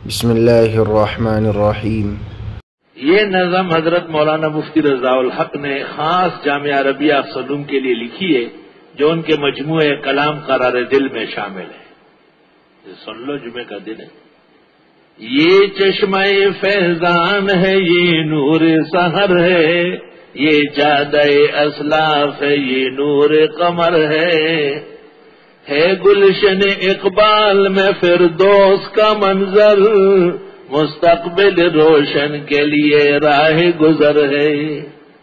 بسم اللہ الرحمن الرحیم۔ یہ نظم حضرت مولانا مفتی رضا الحق نے خاص جامعہ عربیہ افسلوم کے لیے لکھی ہے، جو ان کے مجموعہ کلام قرار دل میں شامل ہے۔ سن لو، جمعے کا دن ہے۔ یہ چشمہ فیضان ہے، یہ نور سحر ہے، یہ جادہ اسلاف ہے، یہ نور قمر ہے گلشن اقبال میں فردوس کا منظر، مستقبل روشن کے لیے راہ گزر ہے۔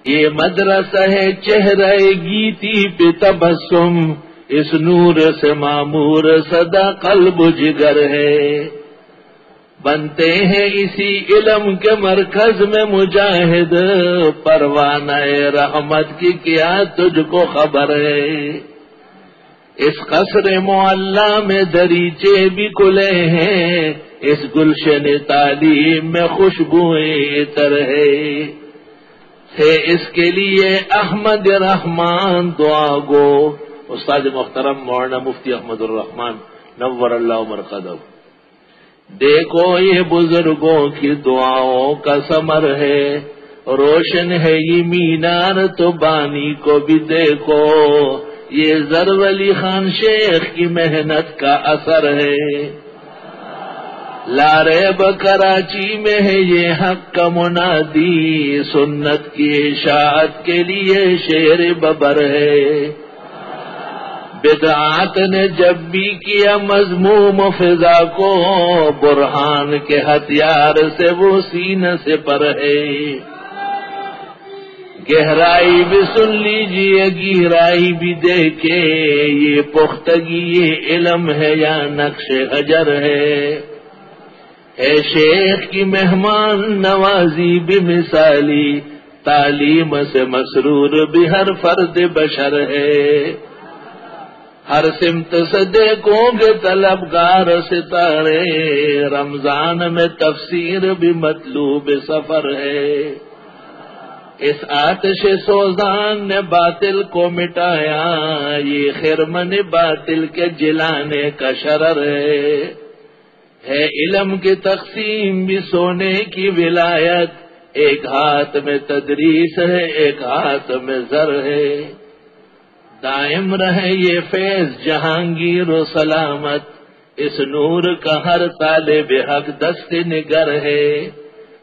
یہ مدرسہ ہے چہرہ گیتی پہ تبسم، اس نور سے معمور سدا قلب جگر ہے۔ بنتے ہیں اسی علم کے مرکز میں مجاہد، پروانہ رحمت کی کیا تجھ کو خبر ہے۔ اس قصر معلا میں دریچے بھی کھلے ہیں، اس گلشن تعلیم میں خوشبوئیں عطر ہے اس کے لیے احمد رحمان دعا گو۔ استاد محترم مولانا مفتی احمد الرحمان نور اللہ مرقدہ۔ دیکھو یہ بزرگوں کی دعاؤں کا ثمر ہے، روشن ہے یہ مینار تو بانی کو بھی دیکھو، یہ ظرف علی خان شیخ کی محنت کا اثر ہے۔ لاریب کراچی میں ہے یہ حق کا منادی، سنت کی اشاعت کے لیے شیر ببر ہے۔ بدعات نے جب بھی کیا مذموم فضا کو، برہان کے ہتھیار سے وہ سینہ سے پر ہے۔ گہرائی بھی سن لیجیے، گہرائی بھی دیکھے، یہ پختگی یہ علم ہے یا نقش حجر ہے شیخ کی مہمان نوازی بھی مثالی، تعلیم سے مسرور بھی ہر فرد بشر ہے۔ ہر سمت سے دیکھو گے طلبگار ستارے، رمضان میں تفسیر بھی مطلوب سفر ہے۔ اس آتش سوزان نے باطل کو مٹایا، یہ خرمن باطل کے جلانے کا شرر ہے علم کی تقسیم بھی سونے کی ولایت، ایک ہاتھ میں تدریس ہے ایک ہاتھ میں زر ہے۔ دائم رہے یہ فیض جہانگیر و سلامت، اس نور کا ہر طالب حق دست نگر ہے۔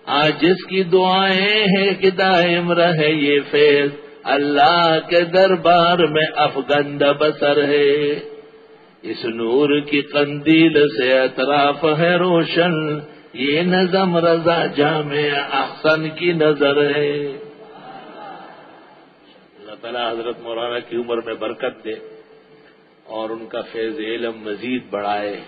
آج جس کی دعائیں ہیں کہ دائم رہے یہ فیض، اللہ کے دربار میں افغند بسر ہے۔ اس نور کی قندیل سے اطراف ہے روشن، یہ نظم رضا جامع احسن کی نظر ہے۔ اللہ تعالیٰ حضرت مولانا کی عمر میں برکت دے اور ان کا فیض علم مزید بڑھائے۔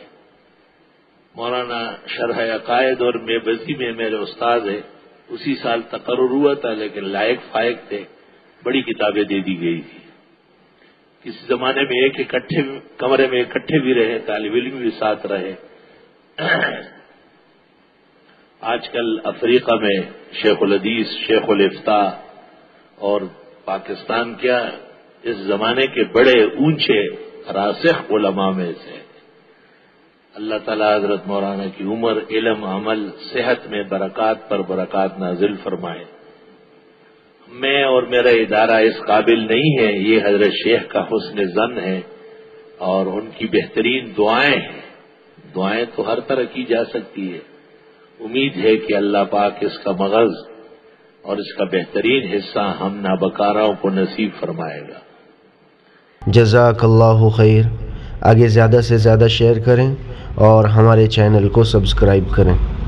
مولانا شرح عقائد اور میبزی میں میرے استاد ہیں، اسی سال تقرر ہوا تھا، لیکن لائق فائق تھے، بڑی کتابیں دے دی گئی تھی۔ کسی زمانے میں ایک اکٹھے کمرے میں اکٹھے بھی رہے، طالب علم بھی ساتھ رہے۔ آج کل افریقہ میں شیخ الحدیث، شیخ الافتاء اور پاکستان کیا اس زمانے کے بڑے اونچے راسخ علماء میں سے۔ اللہ تعالیٰ حضرت مولانا کی عمر، علم، عمل، صحت میں برکات پر برکات نازل فرمائے۔ میں اور میرا ادارہ اس قابل نہیں ہے، یہ حضرت شیخ کا حسن ظن ہے اور ان کی بہترین دعائیں ہیں۔ دعائیں تو ہر طرح کی جا سکتی ہے، امید ہے کہ اللہ پاک اس کا مغز اور اس کا بہترین حصہ ہم نابکاراؤں کو نصیب فرمائے گا۔ جزاک اللہ خیر۔ آگے زیادہ سے زیادہ شیئر کریں اور ہمارے چینل کو سبسکرائب کریں۔